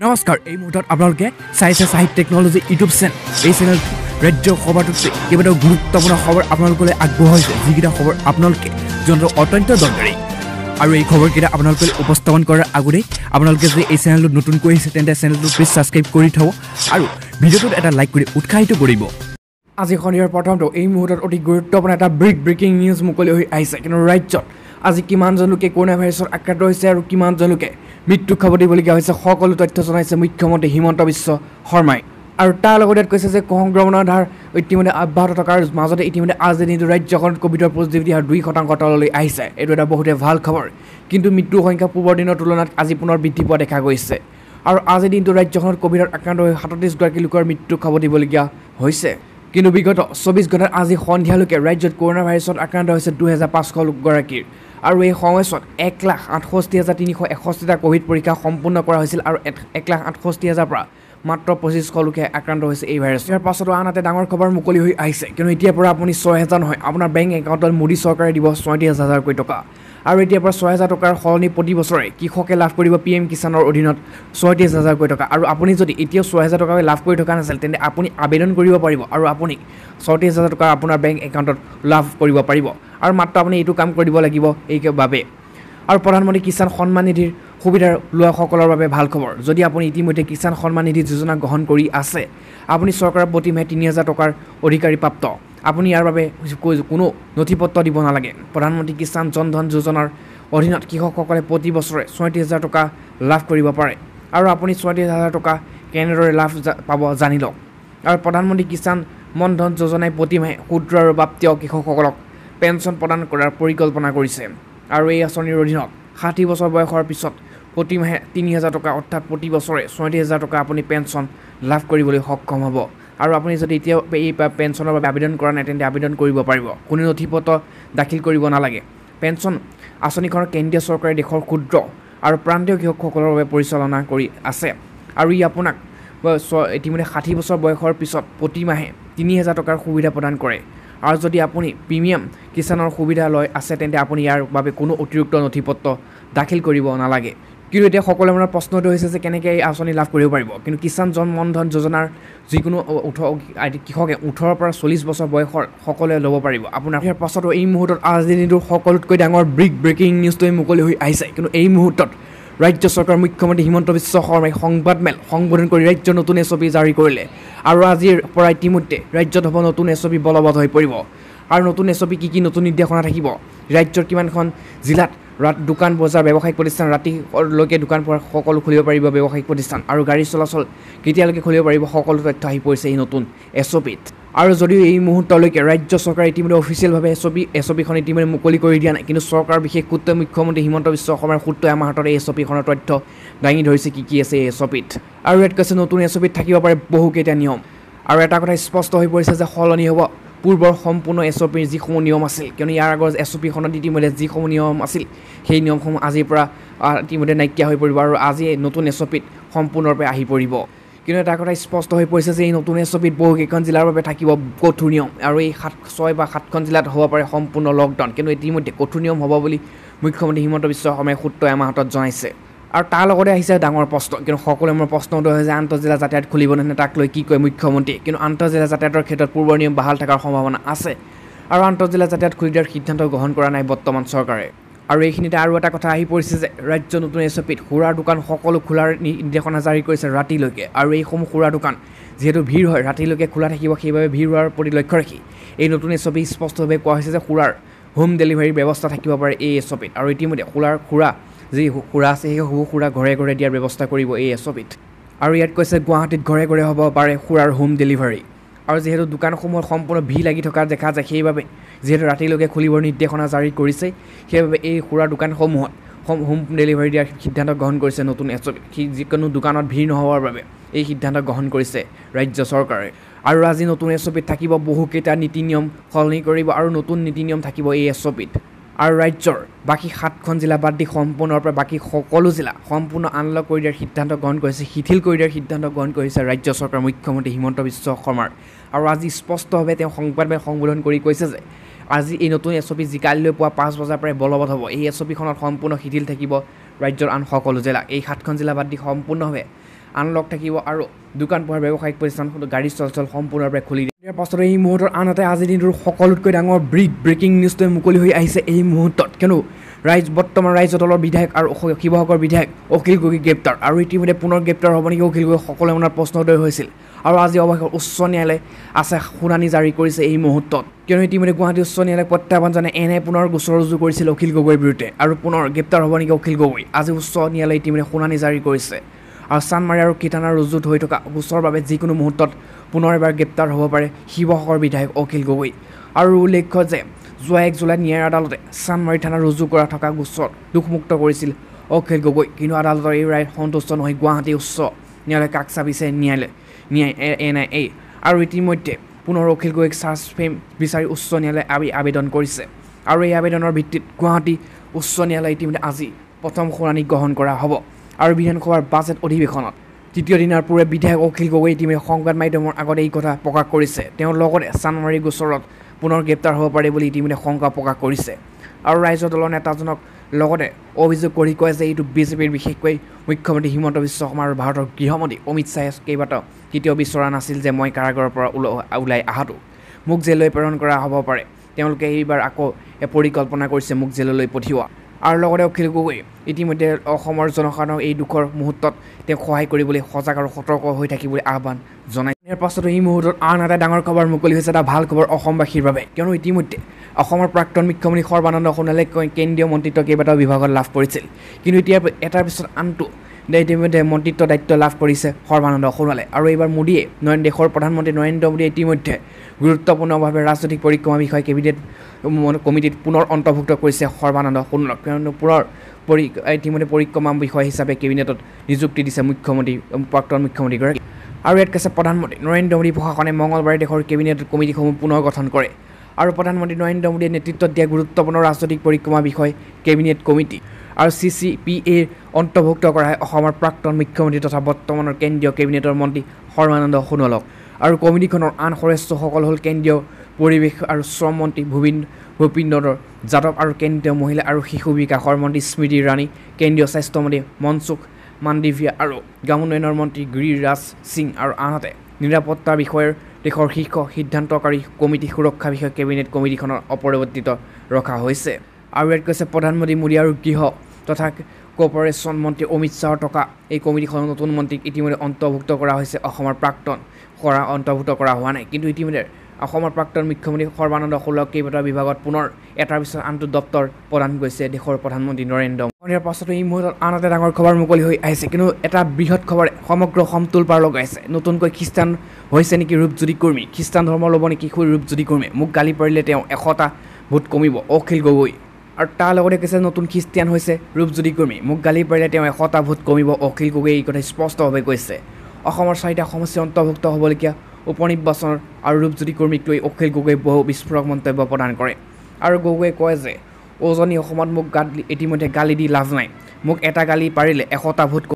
নমস্কাৰ এই মুহূৰ্তত আপোনালোকে চাইছে সাহিত্য টেকনলজি ইউটিউব চেনেল এই চেনেল ৰাজ্য খবৰটোতে কেইবাটাও গুৰুত্বপূৰ্ণ খবৰ আপোনালোকলৈ আগবঢ়াইছে যিকেইটা খবৰ আপোনালোকে জনাটো অত্যন্ত দৰকাৰী আৰু এই খবৰকেইটা আপোনালোকলৈ উপস্থাপন কৰাৰ আগতে আপোনালোকে যদি এই চেনেলটো নতুনকৈ আহিছে তেন্তে চেনেলটো প্লিজ সাবস্ক্ৰাইব কৰি থব আৰু ভিডিঅ'টোত এটা লাইক কৰি উৎসাহিত কৰিব আজি শনিবাৰ প্ৰথমটো এই মুহূৰ্তত অতি গুৰুত্বপূৰ্ণ এটা ব্ৰেকিং নিউজ মুকলি হৈ আহিছে কিন্তু ৰাজ্যত আজি কিমানজন লোকে কৰোনা ভাইৰাছৰ আক্ৰান্ত হৈছে আৰু কিমানজন লোকে মৃত্যু খাব দিবলগীয়া হৈছে সকলো তথ্য জনাইছে মুখ্যমন্ত্ৰী হিমন্ত বিশ্ব শৰ্মাই আৰু তাৰ লগতে কৈছে যে সংক্ৰমণৰ হাৰ ইতিমধ্যে অব্যাহত থকাৰ মাজতে ইতিমধ্যে আজি দিনটো ৰাজ্যখনত কোভিডৰ পজিটিভিটি হাৰ 2% তললৈ আহিছে এইটো এটা বহুতে ভাল খবৰ কিন্তু মৃত্যুৰ সংখ্যা পূৰ্বৰ দিনৰ তুলনাত আজি পুনৰ বৃদ্ধি পোৱা দেখা গৈছে আৰু আজি দিনটো ৰাজ্যখনত কোভিডৰ আক্ৰান্ত হৈ 37 গৰাকী লোকৰ মৃত্যু খাব দিবলগীয়া হৈছে কিন্তু বিগত 24 ঘণ্টাত আজি সন্ধিয়ালৈকে ৰাজ্যত কৰোনা ভাইৰাছত আক্ৰান্ত হৈছে 2500 গৰাকীৰ আৰু এই সময়ছোৱাত 1,68,361টা কোভিড পৰীক্ষা সম্পূৰ্ণ কৰা হৈছিল আৰু 1,68,000 পৰা মাত্ৰ 2500 লোকে আক্ৰান্ত হৈছে এই ভাইৰাছ ইয়াৰ পাছতো আনহাতে ডাঙৰ খবৰ মুকলি হৈ আহিছে কিন্তু এতিয়াৰ পৰা আপুনি 6000 নহয় আপোনাৰ বেংক একাউণ্টত মোদী চৰকাৰে দিব 37000 টকা আৰু এতিয়াৰ পৰা 6000 টকাৰ সলনি প্ৰতি বছৰে কৃষকে লাভ কৰিব পিএম কিষাণৰ অধীনত 37000 টকা আৰু আপুনি যদি এতিয়াও 6000 টকা লাভ কৰি থকা নাছিল তেন্তে আপুনি আবেদন কৰিব পাৰিব আৰু আপুনি 37000 টকা আপোনাৰ বেংক একাউণ্টত লাভ কৰিব পাৰিব আৰু মাত্ৰ আপুনি এইটো কাম কৰিব লাগিব এইভাৱে আৰু প্ৰধানমন্ত্ৰী কিষাণ সন্মান নিধিৰ সুবিধা লোৱাসকলৰ বাবে ভাল খবৰ যদি আপুনি ইতিমধ্যে কিষাণ সন্মান নিধি যোজনা গ্ৰহণ কৰি আছে আপুনি চৰকাৰৰ প্ৰতি মাহে 3000 টকাৰ অধিকাৰী প্ৰাপ্ত আপুনি ইয়াৰ বাবে কোনো নথিপত্ৰ দিব নালাগে প্ৰধানমন্ত্ৰী কিষাণ জন ধন যোজনাৰ অধীনত কৃষকসকলে প্ৰতি বছৰে 37000 টকা লাভ কৰিব পাৰে আৰু আপুনি 37000 টকা কেনেদৰে লাভ পাব জানি লওক আৰু প্ৰধানমন্ত্ৰী কিষাণ মন ধন যোজনাই প্ৰতি মাহে ক্ষুদ্ৰ আৰু প্ৰাপ্তীয় কৃষকসকলক পেঞ্চন প্ৰদান কৰাৰ পৰিকল্পনা কৰিছে আৰু এই আঁচনিৰ অধীনত 60 বছৰ বয়সৰ পিছত প্ৰতি মাহে 3000 টকা অৰ্থাৎ প্ৰতি বছৰে 37000 টকা আপুনি পেঞ্চন লাভ কৰিবলৈ সক্ষম হ'ব আৰু আপুনি যদি এতিয়া এই পেঞ্চনৰ বাবে আবেদন কৰা নাই তেন্তে আবেদন কৰিব পাৰিব কোনো নথিপত্ৰ দাখিল কৰিব নালাগে পেঞ্চন আঁচনিখনৰ কেন্দ্ৰীয় চৰকাৰে দেশৰ ক্ষুদ্ৰ আৰু প্ৰান্তীয় কৃষকসকলৰ বাবে পৰিচালনা কৰি আছে আৰু ই আপোনাক ইতিমধ্যে 60 বছৰ বয়সৰ পিছত প্ৰতি মাহে 3000 টকাৰ সুবিধা প্ৰদান কৰে আৰু যদি আপুনি প্ৰিমিয়াম কিষাণৰ সুবিধা লৈ আছে তেন্তে আপুনি ইয়াৰ বাবে কোনো অতিৰিক্ত নথিপত্ৰ দাখিল কৰিব নালাগে কিন্তু এতিয়া সকলোৰে মনত প্ৰশ্নটো হৈছে যে কেনেকৈ এই আঁচনি লাভ কৰিব পাৰিব কিন্তু কিষাণ জন মন ধন যোজনাৰ যিকোনো কৃষকে 18 পৰা 40 বছৰ বয়সৰ সকলোৱে ল'ব পাৰিব আপোনাৰ ইয়াৰ পাছতো এই মুহূৰ্তত আজি দিনটোৰ সকলোতকৈ ডাঙৰ ব্ৰেকিং নিউজটোৱে মুকলি হৈ আহিছে কিন্তু এই মুহূৰ্তত ৰাজ্য চৰকাৰৰ মুখ্যমন্ত্ৰী হিমন্ত বিশ্ব শৰ্মাই সংবাদমেল সম্বোধন কৰি ৰাজ্যৰ নতুন এছঅপি জাৰি কৰিলে আৰু আজিৰ পৰা ইতিমধ্যে ৰাজ্যত হ'ব নতুন এছঅপি বলবৎ হৈ পৰিব আৰু নতুন এছঅপি কি নতুন নিৰ্দেশনা থাকিব ৰাজ্যৰ কিমানখন জিলাত দোকান বজাৰ ব্যৱসায়িক প্ৰতিষ্ঠান ৰাতিলৈকে দোকান পোহাৰ সকলো খুলিব পাৰিব ব্যৱসায়িক প্ৰতিষ্ঠান আৰু গাড়ী চলাচল কেতিয়ালৈকে খুলিব পাৰিব সকলো তথ্য আহি পৰিছে এই নতুন এছঅপিত আৰু যদিও এই মুহূৰ্তলৈকে ৰাজ্য চৰকাৰে ইতিমধ্যে অফিচিয়েলভাৱে এছঅপিখন ইতিমধ্যে মুকলি কৰি দিয়া নাই কিন্তু চৰকাৰ বিশেষ সূত্ৰই মুখ্যমন্ত্ৰী হিমন্ত বিশ্ব শৰ্মাৰ সূত্ৰই আমাৰ হাতত এই এছঅপিখনৰ তথ্য দাঙি ধৰিছে কি আছে এই এছঅপিত আৰু ইয়াত কৈছে নতুন এছঅপিত থাকিব পাৰে বহুকেইটা নিয়ম আৰু এটা কথা স্পষ্ট হৈ পৰিছে যে সলনি হ'ব পূৰ্বৰ সম্পূৰ্ণ এছঅপিৰ যিসমূহ নিয়ম আছিল কিয়নো ইয়াৰ আগৰ এছঅপিখনত ইতিমধ্যে যিসমূহ নিয়ম আছিল সেই নিয়মসমূহ আজিৰ পৰা ইতিমধ্যে নাইকিয়া হৈ পৰিব আৰু আজি নতুন এছঅপিত সম্পূৰ্ণৰূপে আহি পৰিব কিন্তু এটা কথা স্পষ্ট হৈ পৰিছে যে এই নতুন এছঅপিত বহুকেইখন জিলাৰ বাবে থাকিব কঠোৰ নিয়ম আৰু এই 6 বা 7খন জিলাত হ'ব পাৰে সম্পূৰ্ণ লকডাউন কিন্তু ইতিমধ্যে কঠোৰ নিয়ম হ'ব বুলি মুখ্যমন্ত্ৰী হিমন্ত বিশ্ব শৰ্মাই সূত্ৰই আমাৰ হাতত জনাইছে আৰু তাৰ লগতে আহিছে ডাঙৰ প্ৰশ্ন কিন্তু সকলোৰে মোৰ প্ৰশ্নটো হৈছে আন্তঃজিলা যাতায়াত খুলিব নে তাক লৈ কি কয় মুখ্যমন্ত্ৰী কিন্তু আন্তঃজিলা যাতায়াতৰ ক্ষেত্ৰত পূৰ্বৰ নিয়ম বাহাল থকাৰ সম্ভাৱনা আছে আৰু আন্তঃজিলা যাতায়াত খুলি দিয়াৰ সিদ্ধান্ত গ্ৰহণ কৰা নাই বৰ্তমান চৰকাৰে আৰু এইখিনিতে আৰু এটা কথা আহি পৰিছে যে ৰাজ্য নতুন এছঅপিত সুৰাৰ দোকান সকলো খোলাৰ নিৰ্দেশনা জাৰি কৰিছে ৰাতিলৈকে আৰু এইসমূহ সুৰা দোকান যিহেতু ভিৰ হয় ৰাতিলৈকে খোলা থাকিব সেইবাবে ভিৰ হোৱাৰ প্ৰতি লক্ষ্য ৰাখি এই নতুন এছঅপি স্পষ্টভাৱে কোৱা হৈছে যে সুৰাৰ হোম ডেলিভাৰীৰ ব্যৱস্থা থাকিব পাৰে এই এছঅপিত আৰু ইতিমধ্যে সুৰা যি সুৰা আছে সেই সুৰা ঘৰে ঘৰে দিয়াৰ ব্যৱস্থা কৰিব এই এছঅপিত আৰু ইয়াত কৈছে গুৱাহাটীত ঘৰে ঘৰে হ'ব পাৰে সুৰাৰ হোম ডেলিভাৰী আৰু যিহেতু দোকানসমূহত সম্পূৰ্ণ ভিৰ লাগি থকা দেখা যায় সেইবাবে যিহেতু ৰাতিলৈকে খুলিবৰ নিৰ্দেশনা জাৰি কৰিছে সেইবাবে এই সুৰাৰ দোকানসমূহত হোম ডেলিভাৰী দিয়াৰ সিদ্ধান্ত গ্ৰহণ কৰিছে নতুন এছঅপি যিকোনো দোকানত ভিৰ নহ'বৰ বাবে এই সিদ্ধান্ত গ্ৰহণ কৰিছে ৰাজ্য চৰকাৰে আৰু আজি নতুন এছঅপিত থাকিব বহুকেইটা নীতি নিয়ম সলনি কৰিব আৰু নতুন নীতি নিয়ম থাকিব এই এছঅপিত আৰু ৰাজ্যৰ বাকী 7খন জিলা বাদ দি সম্পূৰ্ণৰূপে বাকী সকলো জিলা সম্পূৰ্ণ আনলক কৰি দিয়াৰ সিদ্ধান্ত গ্ৰহণ কৰিছে শিথিল কৰি দিয়াৰ সিদ্ধান্ত গ্ৰহণ কৰিছে ৰাজ্য চৰকাৰৰ মুখ্যমন্ত্ৰী হিমন্ত বিশ্ব শৰ্মাৰ আৰু আজি স্পষ্টভাৱে তেওঁ সংবাদমেল সম্বোধন কৰি কৈছে যে আজি এই নতুন এছঅপি যি কাইলৈ পুৱা 5 বজাৰ পৰা বলবৎ হ'ব এই এছঅপিখনত সম্পূৰ্ণ শিথিল থাকিব ৰাজ্যৰ আন সকলো জিলা এই 7খন জিলা বাদ দি সম্পূৰ্ণভাৱে আনলক থাকিব আৰু দোকান পোহাৰ ব্যৱসায়িক প্ৰতিষ্ঠান গাড়ী চলাচল সম্পূৰ্ণৰূপে খুলি দিয়ে। ইয়াৰ পাছতে এই মুহূৰ্তত আনহাতে আজিৰ দিনটোৰ সকলোতকৈ ডাঙৰ ব্ৰেকিং নিউজটোৱে মুকলি হৈ আহিছে এই মুহূৰ্তত, কিয়নো বৰ্তমান ৰাজ্য দলৰ বিধায়ক আৰু শিৱসাগৰ বিধায়ক অখিল গগৈ গ্ৰেপ্তাৰ আৰু ইতিমধ্যে পুনৰ গ্ৰেপ্তাৰ হ'ব নেকি অখিল গগৈ সকলোৱে মনত প্ৰশ্ন উদয় হৈছিল। আৰু আজি অৱশেষত উচ্চ ন্যায়ালয়ে আছে শুনানি জাৰি কৰিছে এই মুহূৰ্তত, কিয়নো ইতিমধ্যে গুৱাহাটী উচ্চ ন্যায়ালয়ক প্ৰত্যাহ্বান জনাই এনে পুনৰ গোচৰ ৰুজু কৰিছিল অখিল গগৈৰ বিৰুদ্ধে আৰু পুনৰ গ্ৰেপ্তাৰ হ'ব নেকি অখিল গগৈ। আজি উচ্চ ন্যায়ালয়ে ইতিমধ্যে শুনানি জাৰি কৰিছে আৰু চানমাৰী আৰু কিটানাৰ ৰুজুত হৈ থকা গোচৰৰ বাবে যিকোনো মুহূৰ্তত পুনৰ এবাৰ গ্ৰেপ্তাৰ হ'ব পাৰে শিৱসাগৰ বিধায়ক অখিল গগৈ। আৰু উল্লেখ্য যে যোৱা 1 জুলাইত ন্যায় আদালতে চানমাৰী থানা ৰুজু কৰা থকা গোচৰত দোষমুক্ত কৰিছিল অখিল গগৈ, কিন্তু আদালতৰ এই ৰায়ত সন্তুষ্ট নহয় গুৱাহাটী উচ্চ ন্যায়ালয়ে কাষ চাপিছে NIA আৰু ইতিমধ্যে পুনৰ অখিল গগৈক চাৰ্জ ফ্ৰেম বিচাৰি উচ্চ ন্যায়ালয়ে আবেদন কৰিছে আৰু এই আবেদনৰ ভিত্তিত গুৱাহাটী উচ্চ ন্যায়ালয়ে ইতিমধ্যে আজি প্ৰথম শুনানি গ্ৰহণ কৰা হ'ব। আৰু বিধানসভাৰ বাজেট অধিৱেশনত তৃতীয় দিনাৰ পূৰ্বে বিধায়ক অখিল গগৈ ইতিমধ্যে সংবাদ মাধ্যমৰ আগত এই কথা প্ৰকাশ কৰিছে। তেওঁৰ লগতে চানমাৰী গোচৰত পুনৰ গ্ৰেপ্তাৰ হ'ব পাৰে বুলি ইতিমধ্যে শংকা প্ৰকাশ কৰিছে আৰু ৰাজ্য দলৰ নেতাজনক লগতে অভিযোগ কৰি কয় যে এইটো বিজেপিৰ বিশেষকৈ মুখ্যমন্ত্ৰী হিমন্ত বিশ্ব শৰ্মা আৰু ভাৰতৰ গৃহমন্ত্ৰী অমিত শ্বাহে কেইবাটাও কেতিয়াও বিচৰা নাছিল যে মই কাৰাগাৰৰ পৰা ওলাই অহাটো মোক জেললৈ প্ৰেৰণ কৰা হ'ব পাৰে। তেওঁলোকে এইবাৰ আকৌ পৰিকল্পনা কৰিছে মোক জেললৈ পঠিওৱা। আৰু লগতে অখিল গগৈ ইতিমধ্যে অসমৰ জনসাধাৰণক এই দুখৰ মুহূৰ্তত তেওঁক সহায় কৰিবলৈ সজাগ আৰু সতৰ্ক হৈ থাকিবলৈ আহ্বান জনায়। ইয়াৰ পাছতো এই মুহূৰ্তত আন এটা ডাঙৰ খবৰ মুকলি হৈছে, এটা ভাল খবৰ অসমবাসীৰ বাবে, কিয়নো ইতিমধ্যে অসমৰ প্ৰাক্তন মুখ্যমন্ত্ৰী সৰ্বানন্দ সোণোৱালে কেন্দ্ৰীয় মন্ত্ৰিত্ব কেইবাটাও বিভাগত লাভ কৰিছিল, কিন্তু এতিয়া এটাৰ পিছত আনটো ইতিমধ্যে মন্ত্ৰিত্ব দায়িত্ব লাভ কৰিছে সৰ্বানন্দ সোণোৱালে। আৰু এইবাৰ মোদীয়ে দেশৰ প্ৰধানমন্ত্ৰী নৰেন্দ্ৰ মোদীয়ে ইতিমধ্যে গুৰুত্বপূৰ্ণভাৱে ৰাজনৈতিক পৰিক্ৰমা বিষয়ে কেবিনেট কমিটিত পুনৰ অন্তৰ্ভুক্ত কৰিছে সৰ্বানন্দ সোণোৱালক, কিয়নো পুনৰ ইতিমধ্যে পৰিক্ৰমা বিষয় হিচাপে কেবিনেটত নিযুক্তি দিছে প্ৰাক্তন মুখ্যমন্ত্ৰীগৰাকী। আৰু ইয়াত কৈছে প্ৰধানমন্ত্ৰী নৰেন্দ্ৰ মোদী প্ৰশাসনে মঙলবাৰে দেশৰ কেবিনেট কমিটিসমূহ পুনৰ গঠন কৰে আৰু প্ৰধানমন্ত্ৰী নৰেন্দ্ৰ মোদীয়ে নেতৃত্বত দিয়া গুৰুত্বপূৰ্ণ ৰাজনৈতিক পৰিক্ৰমা বিষয় কেবিনেট কমিটি আৰু CCPAৰ অন্তৰ্ভুক্ত কৰা হয় অসমৰ প্ৰাক্তন মুখ্যমন্ত্ৰী তথা বৰ্তমানৰ কেন্দ্ৰীয় কেবিনেটৰ মন্ত্ৰী সৰ্বানন্দ সোণোৱালক। আৰু কমিটিখনৰ আন সদস্যসকল হ'ল কেন্দ্ৰীয় পৰিৱেশ আৰু শ্ৰম মন্ত্ৰী ভূপেন্দ্ৰ যাদৱ আৰু কেন্দ্ৰীয় মহিলা আৰু শিশু বিকাশৰ মন্ত্ৰী স্মৃতি ইৰাণী, কেন্দ্ৰীয় স্বাস্থ্যমন্ত্ৰী মনসুখ মাণ্ডভিয়া আৰু গ্ৰাম উন্নয়নৰ মন্ত্ৰী গিৰিৰাজ সিং আৰু আনহাতে নিৰাপত্তা বিষয়ৰ দেশৰ শীৰ্ষ সিদ্ধান্তকাৰী কমিটি সুৰক্ষা বিষয়ক কেবিনেট কমিটিখনৰ অপৰিৱৰ্তিত ৰখা হৈছে। আৰু ইয়াত কৈছে প্ৰধানমন্ত্ৰী মোদী আৰু গৃহ তথা কৰ্পৰেশ্যন মন্ত্ৰী অমিত শ্বাহৰ থকা এই কমিটিখনৰ নতুন মন্ত্ৰীক ইতিমধ্যে অন্তৰ্ভুক্ত কৰা হৈছে। অসমৰ অন্তৰ্ভুক্ত কৰা হোৱা নাই, কিন্তু ইতিমধ্যে অসমৰ প্ৰাক্তন মুখ্যমন্ত্ৰী সৰ্বানন্দ সোণোৱালক কেইবাটাও বিভাগত পুনৰ এটাৰ পিছত আনটো দপ্তৰ প্ৰদান কৰিছে দেশৰ প্ৰধানমন্ত্ৰী নৰেন্দ্ৰ মোদীৰ পাছতো এই মুহূৰ্তত আন এটা ডাঙৰ খবৰ মুকলি হৈ আহিছে, কিন্তু এটা বৃহৎ খবৰে সমগ্ৰ অসম তোলপাৰ লগাইছে। নতুনকৈ খ্ৰীষ্টান হৈছে নেকি ৰূপজ্যোতি কুৰ্মী, খ্ৰীষ্টান ধৰ্ম ল'ব নেকি ৰূপজ্যোতি কুৰ্মীয়ে, মোক গালি পাৰিলে তেওঁ 100টা ভোট কমিব অখিল গগৈ। আৰু তাৰ লগতে কৈছে নতুন খ্ৰীষ্টিয়ান হৈছে ৰূপজ্যোতি কুৰ্মী, মোক গালি পাৰিলে তেওঁ 100টা ভোট কমিব অখিল গগৈ, এই কথা স্পষ্টভাৱে কৈছে। অসমৰ 4টা সমষ্টি অন্তৰ্ভুক্ত হ'বলগীয়া উপনিৰ্বাচনৰ আৰু ৰূপজ্যোতি কুৰ্মীক লৈ অখিল গগৈ বহু বিস্ফোৰক মন্তব্য প্ৰদান কৰে। আৰু গগৈয়ে কয় যে উজনি অসমত মোক ইতিমধ্যে গালি দি লাভ নাই, মোক এটা গালি পাৰিলে 100টা ভোট